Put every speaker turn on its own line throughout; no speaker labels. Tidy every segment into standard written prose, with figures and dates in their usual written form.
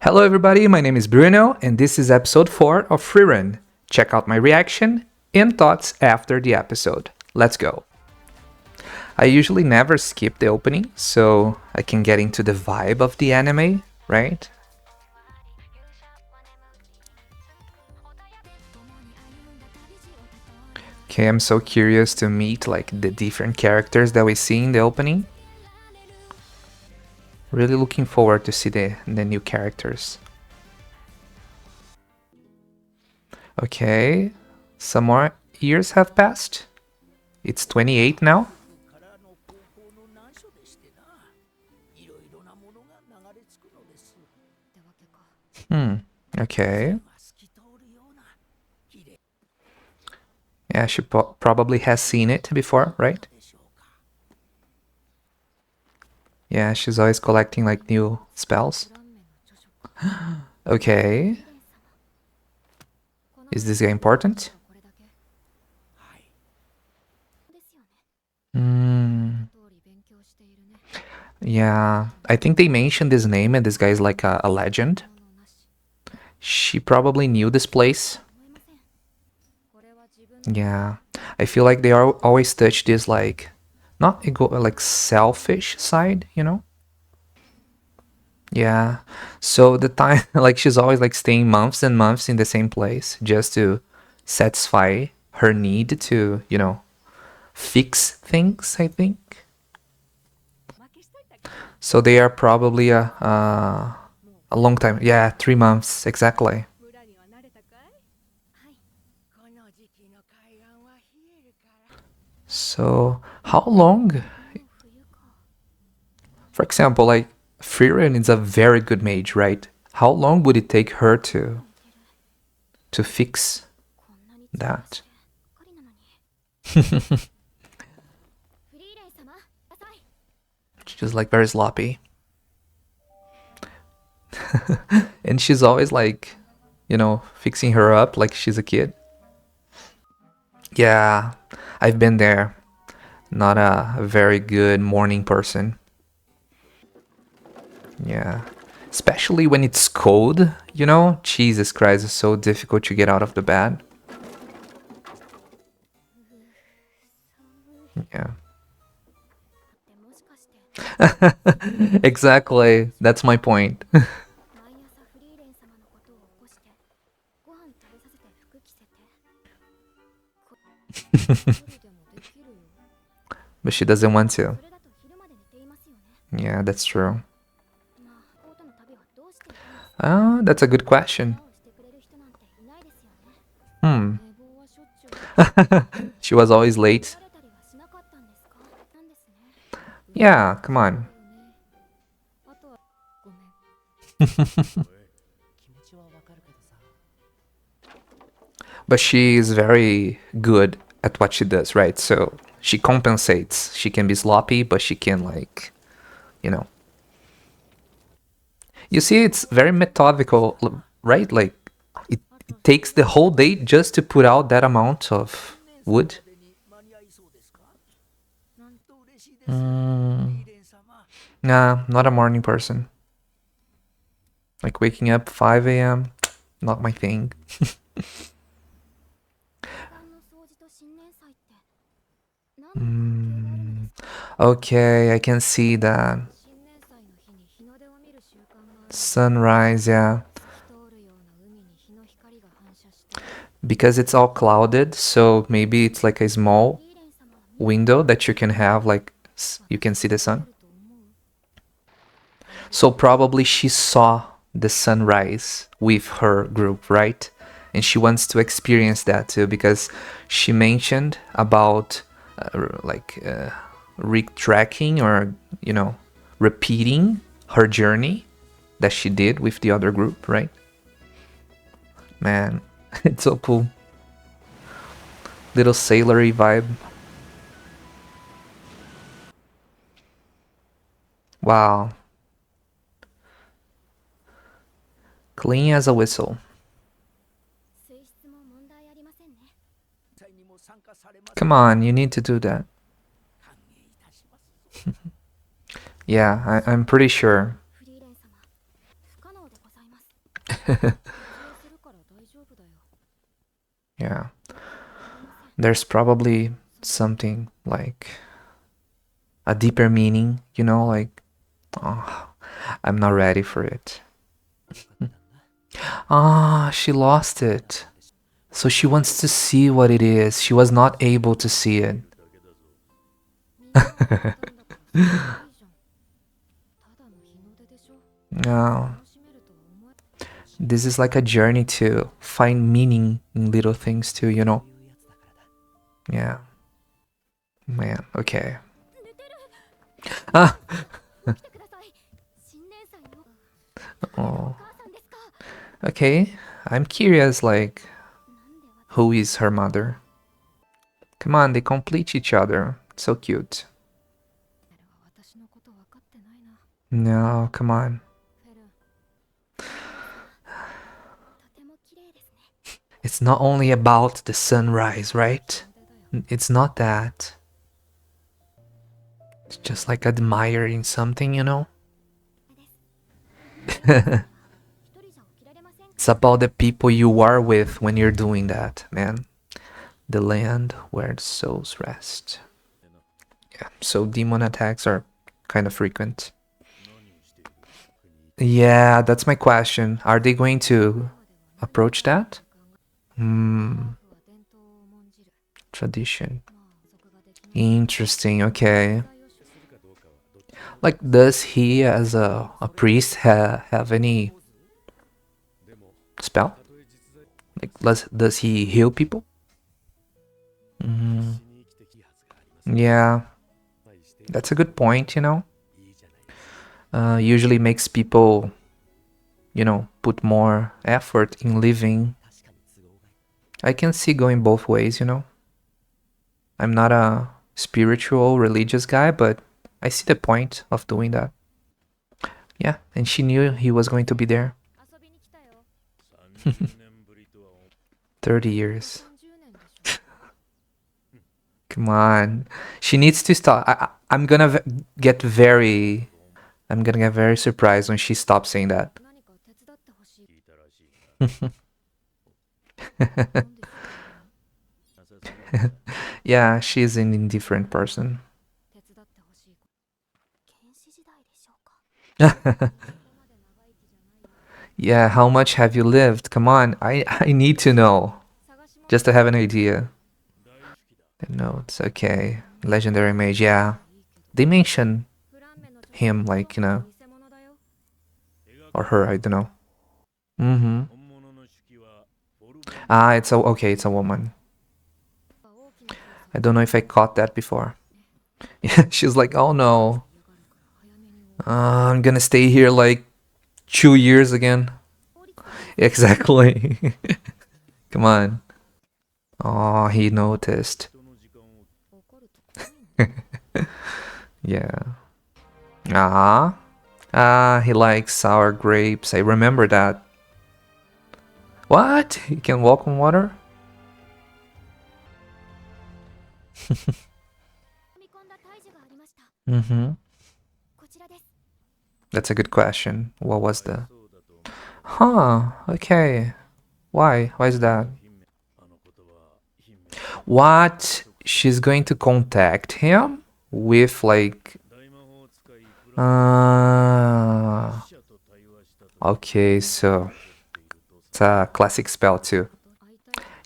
Hello everybody, my name is Bruno and this is episode 4 of Frieren. Check out my reaction and thoughts after the episode. Let's go. I usually never skip the opening so I can get into the vibe of the anime, right? Okay, I'm so curious to meet like the different characters that we see in the opening. Really looking forward to see the new characters. Okay, some more years have passed. It's 28 now. Okay. Yeah, she probably has seen it before, right? Yeah, she's always collecting like new spells. Okay. Is this guy important? Yeah, I think they mentioned this name and this guy is like a legend. She probably knew this place. Yeah, I feel like they always touch this like not like selfish side, you know? Yeah. So the time like she's always like staying months and months in the same place just to satisfy her need to, you know, fix things, I think. So they are probably a long time. Yeah, 3 months exactly. So how long? For example, like Frieren is a very good mage, right? How long would it take her to fix that? She's like very sloppy. And she's always like, you know, fixing her up like she's a kid. Yeah, I've been there. Not a very good morning person. Yeah. Especially when it's cold, you know? Jesus Christ, it's so difficult to get out of the bed. Yeah. Exactly. That's my point. But she doesn't want to. Yeah, that's true. That's a good question. She was always late. Yeah, come on. But she is very good at what she does, right? So she compensates. She can be sloppy, but she can like, you know. You see, it's very methodical, right? Like it takes the whole day just to put out that amount of wood. Nah, not a morning person. Like waking up 5 a.m., not my thing. Okay, I can see that. Sunrise, yeah. Because it's all clouded, so maybe it's like a small window that you can have, like you can see the sun. So probably she saw the sunrise with her group, right? And she wants to experience that too because she mentioned about retracking or, you know, repeating her journey that she did with the other group, right? Man, it's so cool. Little sailory vibe. Wow. Clean as a whistle. Come on, you need to do that. Yeah, I'm pretty sure. Yeah. There's probably something like a deeper meaning, you know, like, oh, I'm not ready for it. Ah, she lost it. So she wants to see what it is. She was not able to see it. No. This is like a journey to find meaning in little things too, you know? Yeah. Man, okay. Ah! Oh. Okay, I'm curious, like, who is her mother? Come on, they complete each other. So cute. No, come on. It's not only about the sunrise, right? It's not that. It's just like admiring something, you know? It's about the people you are with when you're doing that, man. The land where the souls rest. Yeah, so demon attacks are kind of frequent. Yeah, that's my question. Are they going to approach that? Tradition. Interesting, okay. Like, does he, as a priest, have any spell? Like, does he heal people? Yeah, that's a good point, you know? Usually makes people, you know, put more effort in living. I can see going both ways, you know? I'm not a spiritual, religious guy, but I see the point of doing that. Yeah, and she knew he was going to be there. 30 years. Come on. She needs to stop. I'm gonna get very... I'm gonna get very surprised when she stops saying that. Yeah, she's an indifferent person. Yeah, how much have you lived? Come on, I need to know. Just to have an idea. The notes, okay. Legendary mage, yeah. They mention him, like, you know. Or her, I don't know. Mm-hmm. Ah, it's a... Okay, it's a woman. I don't know if I caught that before. Yeah, she's like, oh no. I'm gonna stay here like 2 years again. Exactly. Come on. Oh, he noticed. Yeah. Ah. Ah, he likes sour grapes. I remember that. What? He can walk on water? Mm-hmm. That's a good question. What was the... Huh, okay. Why? Why is that? What? She's going to contact him with like... Okay, so it's a classic spell too.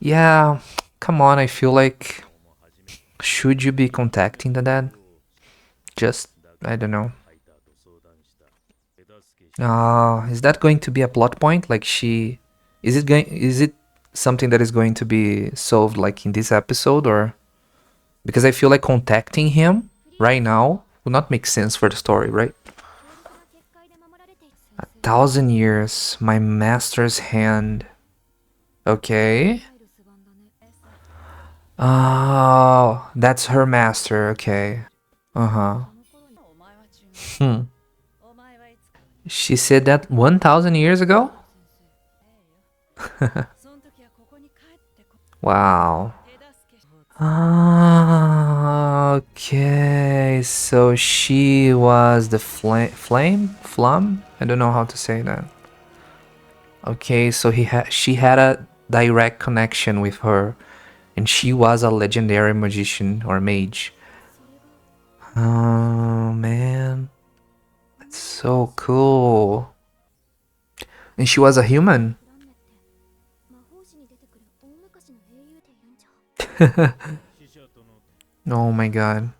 Yeah, come on, I feel like... Should you be contacting the dead? Just, I don't know. Is that going to be a plot point? Like she... Is it something that is going to be solved like in this episode, or... Because I feel like contacting him right now would not make sense for the story, right? 1,000 years, my master's hand. Okay. Oh, that's her master, okay. Uh-huh. Hmm. She said that 1,000 years ago? Wow. Okay, so she was the flame? Flum? I don't know how to say that. Okay, so she had a direct connection with her, and she was a legendary magician or mage. Oh man, that's so cool. And she was a human. Oh my god.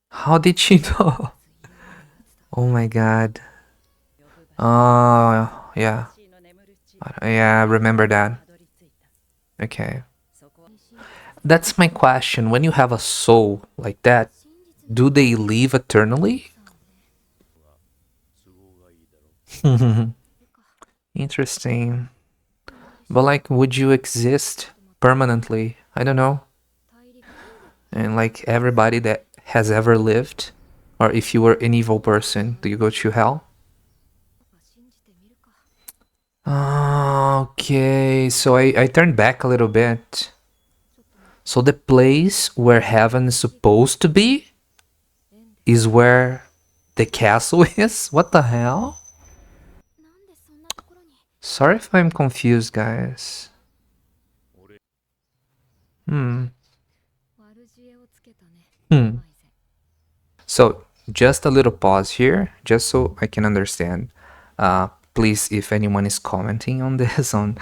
How did she know? Oh my god. Oh, yeah. Yeah, I remember that. Okay. That's my question. When you have a soul like that, do they live eternally? Interesting. But like, would you exist permanently? I don't know. And like everybody that has ever lived, or if you were an evil person, do you go to hell? Okay, so I turned back a little bit. So the place where heaven is supposed to be is where the castle is? What the hell? Sorry if I'm confused, guys. Hmm. Hmm. So just a little pause here, just so I can understand. Please, if anyone is commenting on this, on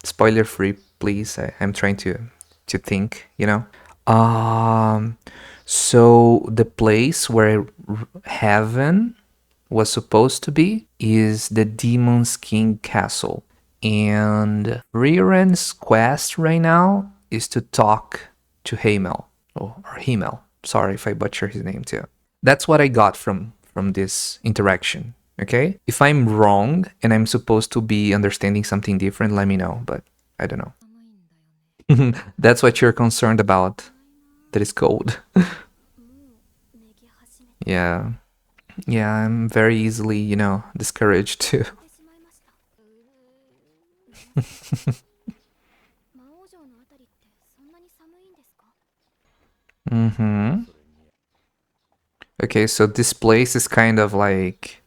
spoiler free, please. I'm trying to think, you know. Um, so the place where heaven was supposed to be is the Demon's King Castle. And Frieren's quest right now is to talk to Hamel. Oh, or Himmel. Sorry if I butcher his name too. That's what I got from this interaction. Okay? If I'm wrong and I'm supposed to be understanding something different, let me know, but I don't know. That's what you're concerned about. That is cold. Yeah. Yeah, I'm very easily, discouraged too. Mm-hmm. Okay, so this place is kind of like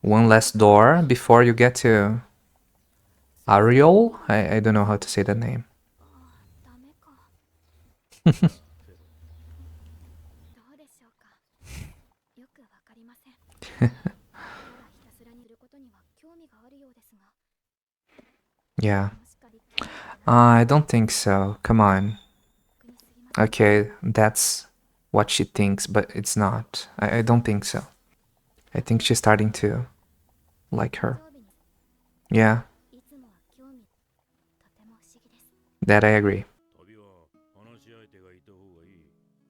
one last door before you get to Ariel? I don't know how to say that name. Yeah. I don't think so. Come on. Okay, that's what she thinks, but it's not. I don't think so. I think she's starting to like her. Yeah, that I agree.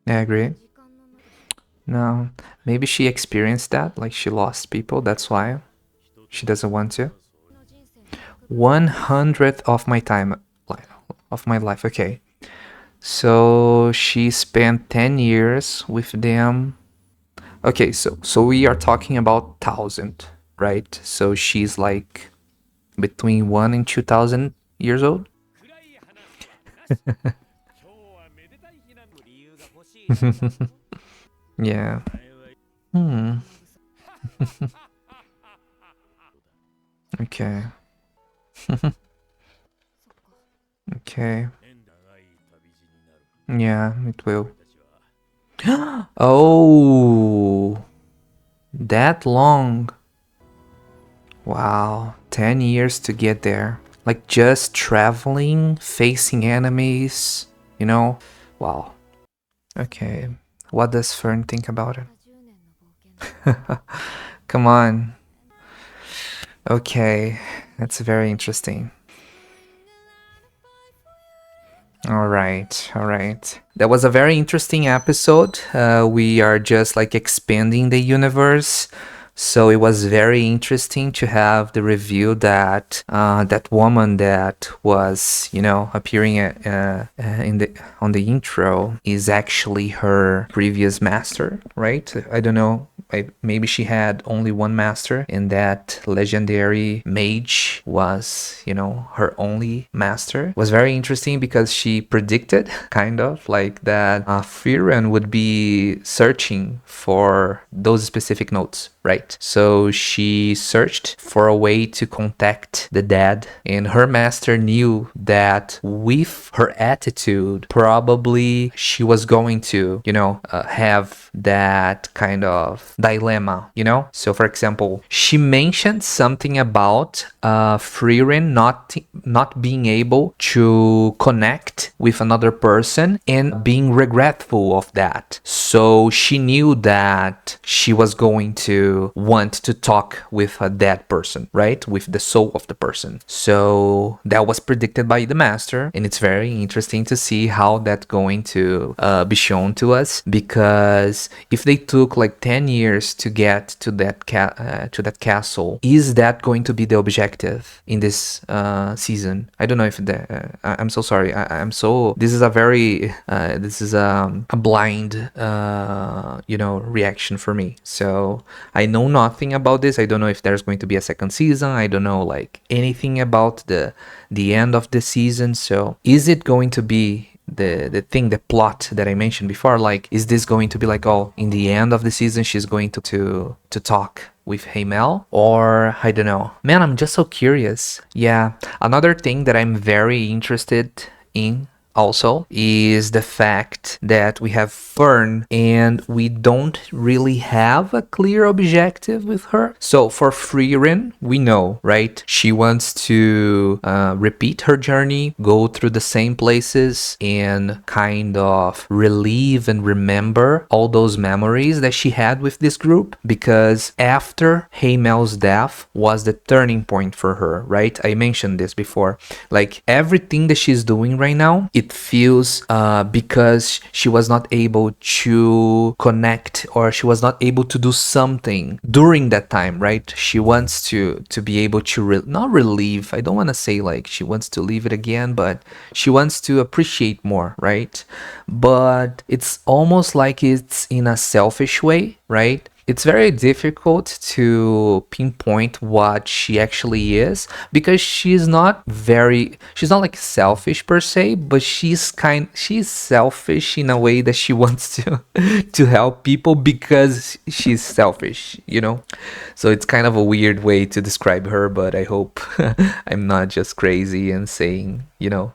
I agree. No, maybe she experienced that, like she lost people, that's why she doesn't want to. 100th of my time, of my life, okay. So she spent 10 years with them. Okay, so we are talking about 1,000, right? So she's like between 1 and 2,000 years old. Yeah. Hmm. Okay. Okay. Yeah, it will. Oh, that long. Wow, 10 years to get there. Like just traveling, facing enemies, you know? Wow. Okay. What does Fern think about it? Come on. Okay, that's very interesting. All right, all right. That was a very interesting episode. We are just like expanding the universe. So it was very interesting to have the review that that woman that was, appearing in the on the intro is actually her previous master, right? I don't know. Maybe she had only one master, and that legendary mage was, her only master. It was very interesting because she predicted, kind of, like that Frieren would be searching for those specific notes. right? So she searched for a way to contact the dead, and her master knew that with her attitude, probably she was going to, have that kind of dilemma, So, for example, she mentioned something about Frieren not being able to connect with another person and being regretful of that. So she knew that she was going to want to talk with a dead person, right? With the soul of the person. So that was predicted by the master, and it's very interesting to see how that's going to be shown to us, because if they took like 10 years to get to that castle, is that going to be the objective in this season? I don't know if I'm so sorry. This is a very a blind reaction for me. So I know nothing about this. I don't know if there's going to be a second season. I don't know like anything about the end of the season. So is it going to be the plot that I mentioned before? Like, is this going to be like, oh, in the end of the season she's going to talk with Hamel? Or I don't know. Man, I'm just so curious. Yeah. Another thing that I'm very interested in also is the fact that we have Fern and we don't really have a clear objective with her. So for Frieren, we know, right? She wants to repeat her journey, go through the same places, and kind of relive and remember all those memories that she had with this group, because after Hamel's death was the turning point for her, right? I mentioned this before. Like, everything that she's doing right now, it feels because she was not able to connect, or she was not able to do something during that time, right? She wants to be able to not relieve. I don't want to say like she wants to leave it again, but she wants to appreciate more, right? But it's almost like it's in a selfish way, right? It's very difficult to pinpoint what she actually is, because she's not like selfish per se, but she's selfish in a way that she wants to help people because she's selfish, So it's kind of a weird way to describe her, but I hope I'm not just crazy and saying,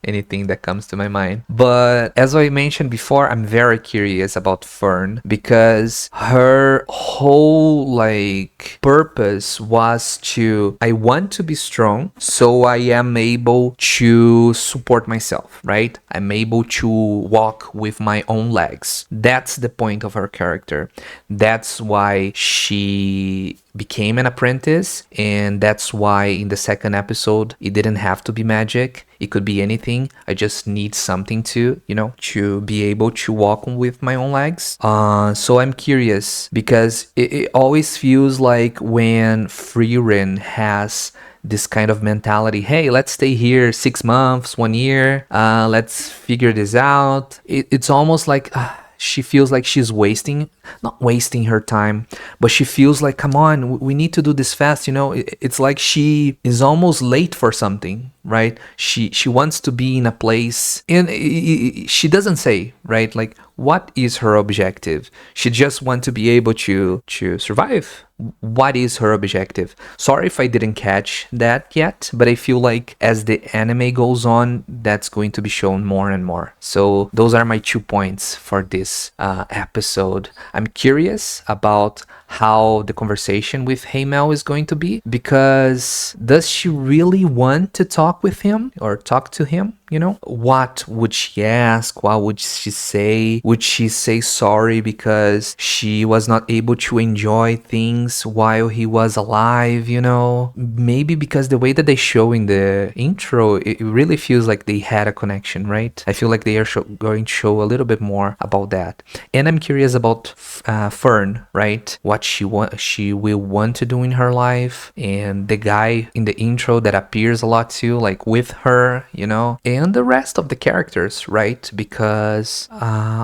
anything that comes to my mind. But as I mentioned before, I'm very curious about Fern, because her whole like purpose was I want to be strong, so I am able to support myself, right? I'm able to walk with my own legs. That's the point of her character. That's why she became an apprentice, and that's why in the second episode it didn't have to be magic. It could be anything. I just need something to be able to walk with my own legs. So I'm curious, because it always feels like when Frieren has this kind of mentality, hey, let's stay here 6 months, 1 year, let's figure this out. It's almost like she feels like she's not wasting her time, but she feels like, come on, we need to do this fast. It's like she is almost late for something, right? She wants to be in a place, and she doesn't say, right? Like, what is her objective? She just wants to be able to survive. What is her objective? Sorry if I didn't catch that yet, but I feel like as the anime goes on, that's going to be shown more and more. So those are my 2 points for this episode. I'm curious about how the conversation with Hamel is going to be, because does she really want to talk with him or talk to him? What would she ask? What would she say? Would she say sorry because she was not able to enjoy things while he was alive? Maybe because the way that they show in the intro, it really feels like they had a connection, right? I feel like they are going to show a little bit more about that. And I'm curious about Fern, right? What she will want to do in her life, and the guy in the intro that appears a lot too, like with her, and the rest of the characters, right? Because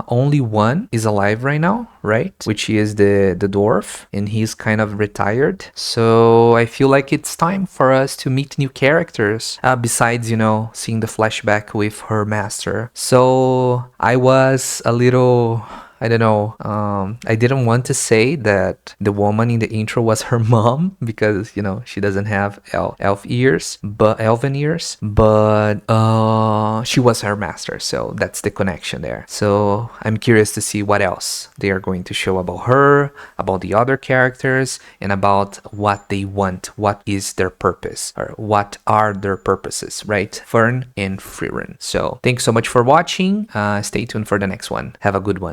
only one is alive right now, right? Which is the dwarf, and he's kind of retired. So I feel like it's time for us to meet new characters, besides, seeing the flashback with her master. So I was a little I don't know. I didn't want to say that the woman in the intro was her mom because, you know, she doesn't have elven ears, but she was her master. So that's the connection there. So I'm curious to see what else they are going to show about her, about the other characters, and about what they want. What is their purpose, or what are their purposes, right? Fern and Frieren. So thanks so much for watching. Stay tuned for the next one. Have a good one.